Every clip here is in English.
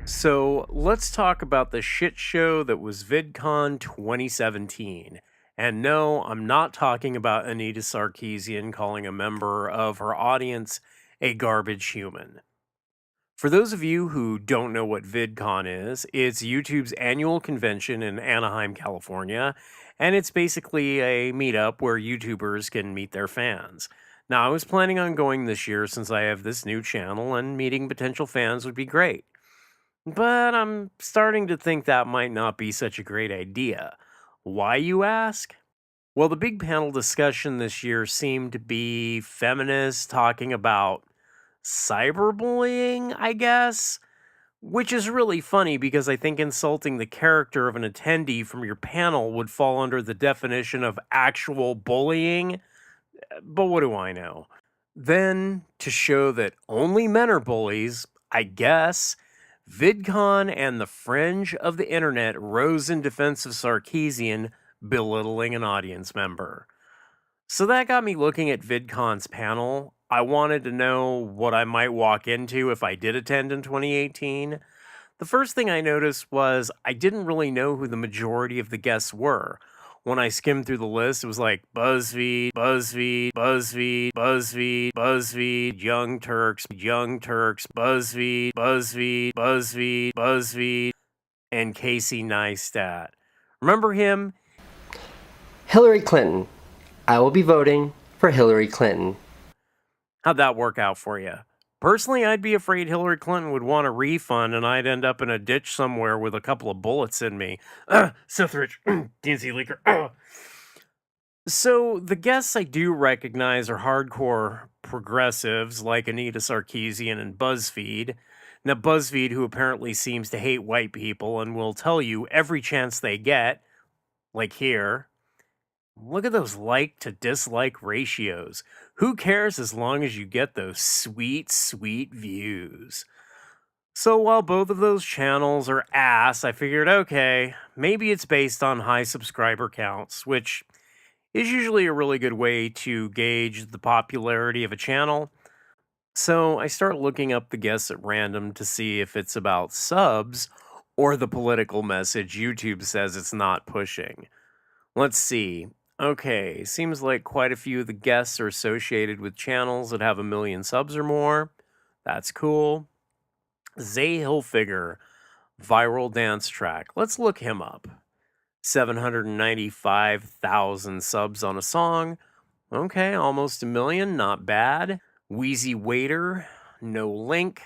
So let's talk about the shit show that was VidCon 2017. And no, I'm not talking about Anita Sarkeesian calling a member of her audience a garbage human. For those of you who don't know what VidCon is, it's YouTube's annual convention in Anaheim, California, and it's basically a meetup where YouTubers can meet their fans. Now, I was planning on going this year since I have this new channel, and meeting potential fans would be great. But I'm starting to think that might not be such a great idea. Why, you ask? Well, the big panel discussion this year seemed to be feminists talking about cyberbullying, I guess, which is really funny because I think insulting the character of an attendee from your panel would fall under the definition of actual bullying. But what do I know? Then, to show that only men are bullies, I guess, VidCon and the fringe of the internet rose in defense of Sarkeesian belittling an audience member. So that got me looking at VidCon's panel. I wanted to know what I might walk into if I did attend in 2018. The first thing I noticed was I didn't really know who the majority of the guests were. When I skimmed through the list, it was like BuzzFeed, BuzzFeed, BuzzFeed, BuzzFeed, BuzzFeed, Young Turks, BuzzFeed, BuzzFeed, BuzzFeed, BuzzFeed, and Casey Neistat. Remember him? Hillary Clinton. I will be voting for Hillary Clinton. How'd that work out for you? Personally, I'd be afraid Hillary Clinton would want a refund and I'd end up in a ditch somewhere with a couple of bullets in me. Seth Rich, DNC leaker. So, the guests I do recognize are hardcore progressives like Anita Sarkeesian and BuzzFeed. Now, BuzzFeed, who apparently seems to hate white people and will tell you every chance they get, like here, look at those like to dislike ratios. Who cares as long as you get those sweet, sweet views? So while both of those channels are ass, I figured, okay, maybe it's based on high subscriber counts, which is usually a really good way to gauge the popularity of a channel. So I start looking up the guests at random to see if it's about subs or the political message YouTube says it's not pushing. Let's see. Okay, seems like quite a few of the guests are associated with channels that have 1 million subs or more. That's cool. Zay Hilfiger, viral dance track. Let's look him up. 795,000 subs on a song. Okay, almost 1 million, not bad. Wheezy Waiter, no link.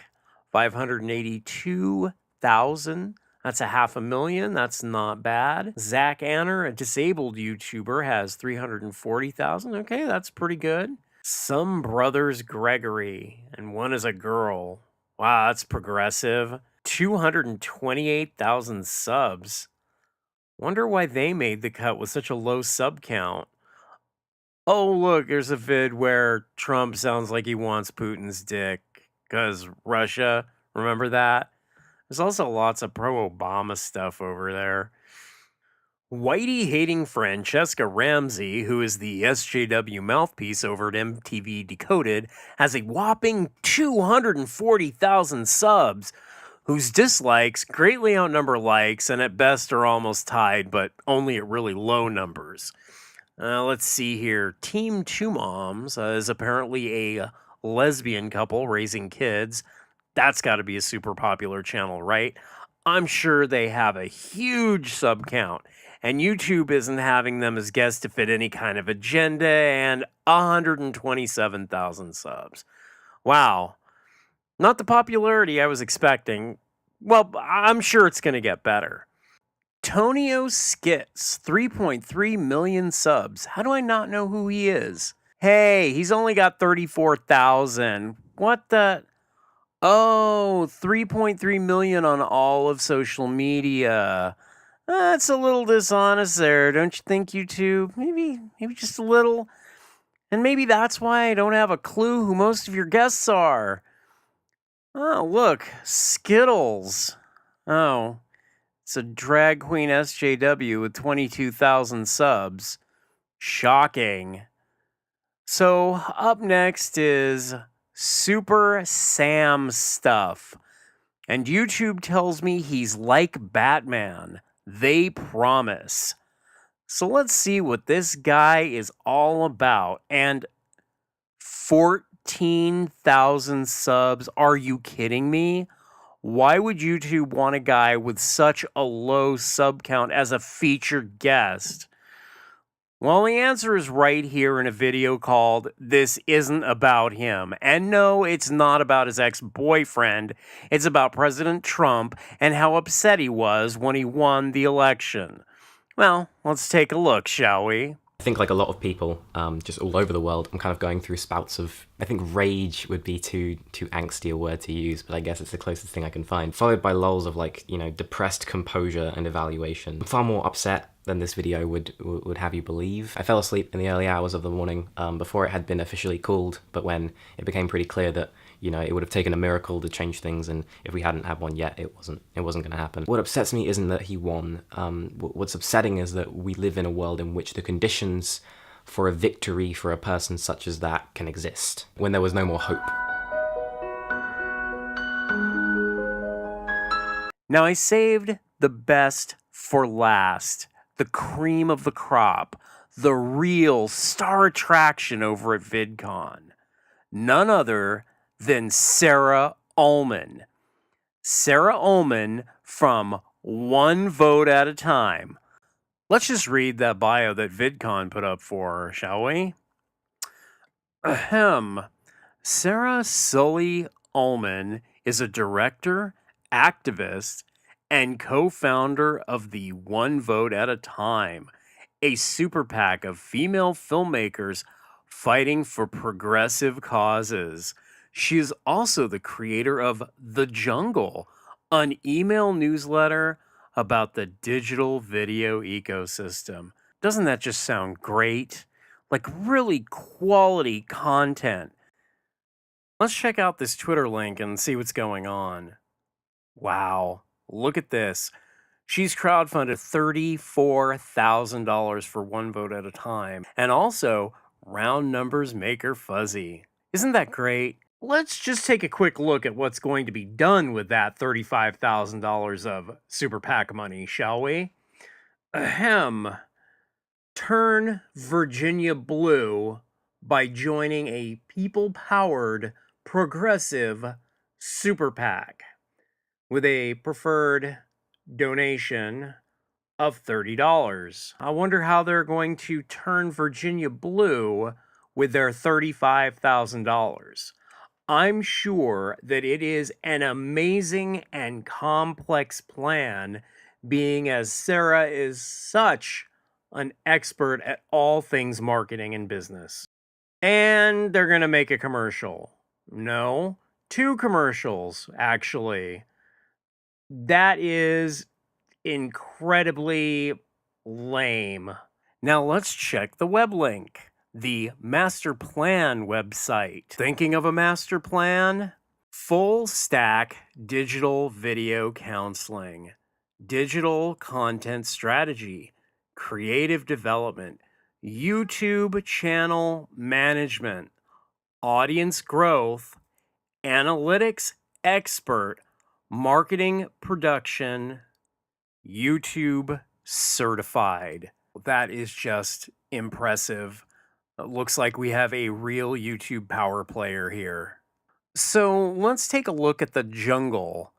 582,000. That's a 500,000. That's not bad. Zach Anner, a disabled YouTuber, has 340,000. Okay, that's pretty good. Some Brothers Gregory, and one is a girl. Wow, that's progressive. 228,000 subs. Wonder why they made the cut with such a low sub count. Oh, look, there's a vid where Trump sounds like he wants Putin's dick. Because Russia, remember that? There's also lots of pro-Obama stuff over there. Whitey hating Francesca Ramsey, who is the SJW mouthpiece over at MTV Decoded, has a whopping 240,000 subs, whose dislikes greatly outnumber likes and at best are almost tied, but only at really low numbers. Let's see here. Team Two Moms is apparently a lesbian couple raising kids. That's got to be a super popular channel, right? I'm sure they have a huge sub count, and YouTube isn't having them as guests to fit any kind of agenda, and 127,000 subs. Wow. Not the popularity I was expecting. Well, I'm sure it's going to get better. Tonio Skits, 3.3 million subs. How do I not know who he is? Hey, he's only got 34,000. What the? Oh, 3.3 million on all of social media. That's a little dishonest there, don't you think, YouTube? Maybe just a little. And maybe that's why I don't have a clue who most of your guests are. Oh, look, Skittles. Oh, it's a drag queen SJW with 22,000 subs. Shocking. So, up next is Super Sam Stuff. And YouTube tells me he's like Batman. They promise. So let's see what this guy is all about. And 14,000 subs. Are you kidding me? Why would YouTube want a guy with such a low sub count as a featured guest? Well, the answer is right here in a video called This Isn't About Him. And no, it's not about his ex-boyfriend. It's about President Trump and how upset he was when he won the election. Well, let's take a look, shall we? I think like a lot of people just all over the world, I'm kind of going through spouts of, I think rage would be too angsty a word to use, but I guess it's the closest thing I can find, followed by lulls of like, you know, depressed composure and evaluation. I'm far more upset than this video would have you believe. I fell asleep in the early hours of the morning before it had been officially called, but when it became pretty clear that, you know, it would have taken a miracle to change things, and if we hadn't had one yet, it wasn't going to happen. What upsets me isn't that he won. What's upsetting is that we live in a world in which the conditions for a victory for a person such as that can exist, when there was no more hope. Now, I saved the best for last, the cream of the crop, the real star attraction over at Vidcon. None other than Sarah Ullman. Sarah Ullman from One Vote at a Time. Let's just read that bio that Vidcon put up for her, shall we? Ahem. Sarah Sully Ullman is a director, activist, and co-founder of the One Vote at a Time, a super PAC of female filmmakers fighting for progressive causes. She is also the creator of The Jungle, an email newsletter about the digital video ecosystem. Doesn't that just sound great? Like really quality content. Let's check out this Twitter link and see what's going on. Wow, look at this. She's crowdfunded $34,000 for One Vote at a Time. And also, round numbers make her fuzzy. Isn't that great? Let's just take a quick look at what's going to be done with that $35,000 of Super PAC money, shall we? Ahem. Turn Virginia blue by joining a people-powered progressive Super PAC with a preferred donation of $30. I wonder how they're going to turn Virginia blue with their $35,000. I'm sure that it is an amazing and complex plan, being as Sarah is such an expert at all things marketing and business. And they're going to make a commercial. No, 2 commercials, actually. That is incredibly lame. Now let's check the web link. The master plan website. Thinking of a master plan? Full stack digital video counseling, digital content strategy, creative development, YouTube channel management, audience growth, analytics expert, marketing production, YouTube certified. That is just impressive. It looks like we have a real YouTube power player here. So let's take a look at the jungle.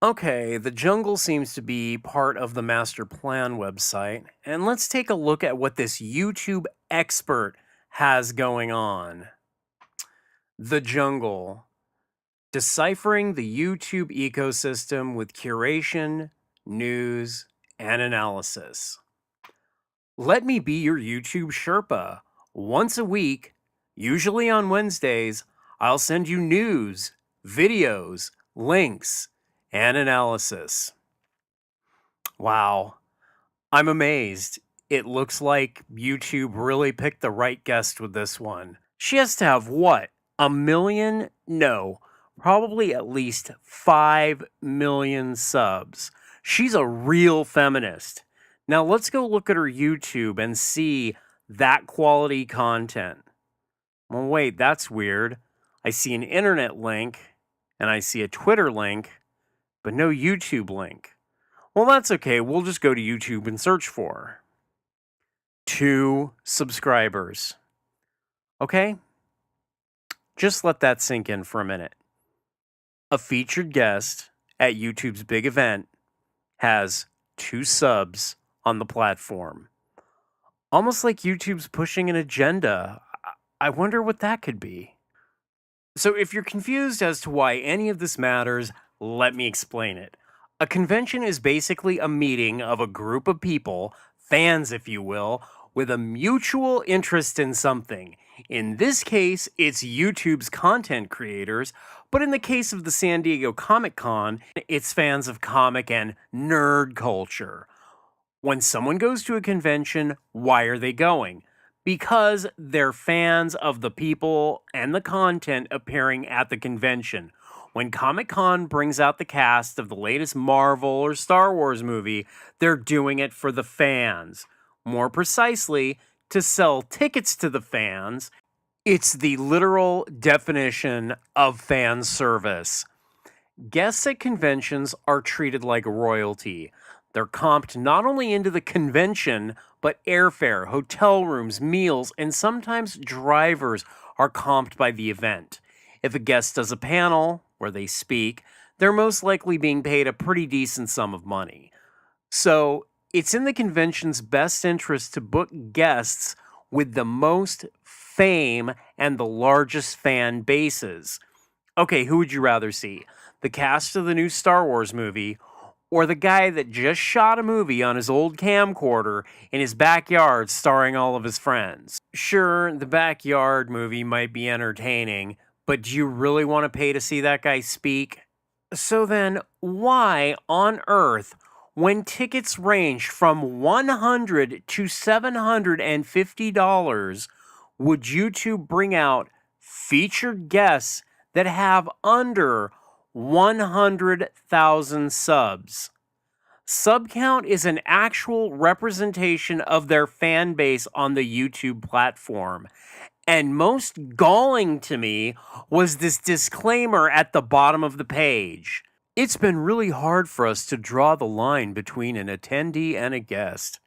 Okay, the jungle seems to be part of the master plan website. And let's take a look at what this YouTube expert has going on. The jungle. Deciphering the YouTube ecosystem with curation, news, and analysis. Let me be your YouTube Sherpa. Once a week, usually on Wednesdays, I'll send you news, videos, links, and analysis. Wow, I'm amazed. It looks like YouTube really picked the right guest with this one. She has to have what? 1 million? No, probably at least 5 million subs. She's a real feminist. Now let's go look at her YouTube and see that quality content. Well, wait, that's weird. I see an internet link and I see a Twitter link, but no YouTube link. Well, that's okay. We'll just go to YouTube and search for 2 subscribers. Okay? Just let that sink in for a minute. A featured guest at YouTube's big event has 2 subs on the platform. Almost like YouTube's pushing an agenda. I wonder what that could be. So if you're confused as to why any of this matters, let me explain it. A convention is basically a meeting of a group of people, fans if you will, with a mutual interest in something. In this case, it's YouTube's content creators, but in the case of the San Diego Comic-Con, it's fans of comic and nerd culture. When someone goes to a convention, why are they going? Because they're fans of the people and the content appearing at the convention. When Comic-Con brings out the cast of the latest Marvel or Star Wars movie, they're doing it for the fans. More precisely, to sell tickets to the fans. It's the literal definition of fan service. Guests at conventions are treated like royalty. They're comped not only into the convention, but airfare, hotel rooms, meals, and sometimes drivers are comped by the event. If a guest does a panel where they speak, they're most likely being paid a pretty decent sum of money. So it's in the convention's best interest to book guests with the most fame and the largest fan bases. Okay, who would you rather see? The cast of the new Star Wars movie, or the guy that just shot a movie on his old camcorder in his backyard starring all of his friends? Sure, the backyard movie might be entertaining, but do you really want to pay to see that guy speak? So then, why on earth, when tickets range from $100 to $750, would YouTube bring out featured guests that have under 100,000 subs? Sub count is an actual representation of their fan base on the YouTube platform. And most galling to me was this disclaimer at the bottom of the page. It's been really hard for us to draw the line between an attendee and a guest.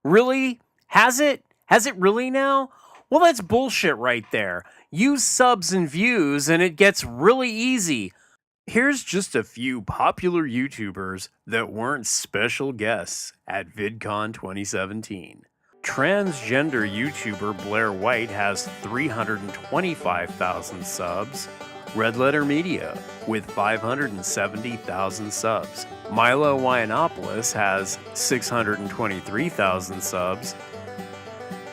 Really? Has it? Has it really now? Well, that's bullshit right there. Use subs and views and it gets really easy. Here's just a few popular YouTubers that weren't special guests at Vidcon 2017. Transgender YouTuber Blair White has 325,000 subs. Red Letter Media with 570,000 subs. Milo Yiannopoulos has 623,000 subs.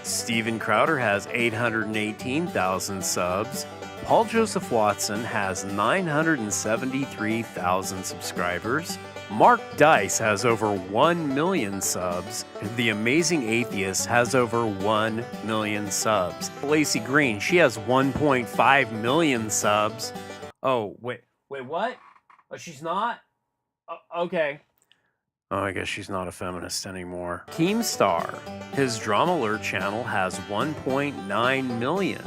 Steven Crowder has 818,000 subs. Paul Joseph Watson has 973,000 subscribers. Mark Dice has over 1 million subs. The Amazing Atheist has over 1 million subs. Lacey Green, she has 1.5 million subs. Oh, wait, what? Oh, she's not? Okay. Oh, I guess she's not a feminist anymore. Keemstar, his Drama Alert channel has 1.9 million.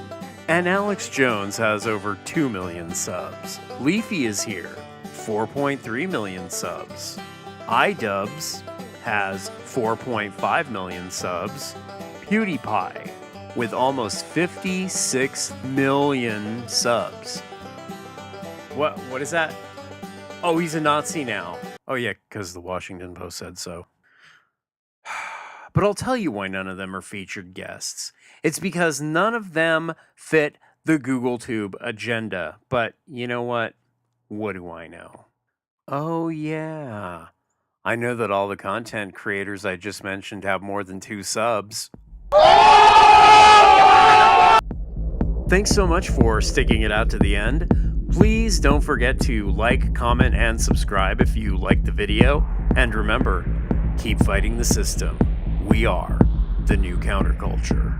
And Alex Jones has over 2 million subs. Leafy is here, 4.3 million subs. iDubbbz has 4.5 million subs. PewDiePie with almost 56 million subs. What is that? Oh, he's a Nazi now. Oh yeah, because the Washington Post said so. But I'll tell you why none of them are featured guests. It's because none of them fit the GoogleTube agenda. But you know what? What do I know? Oh yeah. I know that all the content creators I just mentioned have more than 2 subs. Thanks so much for sticking it out to the end. Please don't forget to like, comment, and subscribe if you liked the video. And remember, keep fighting the system. We are the new counterculture.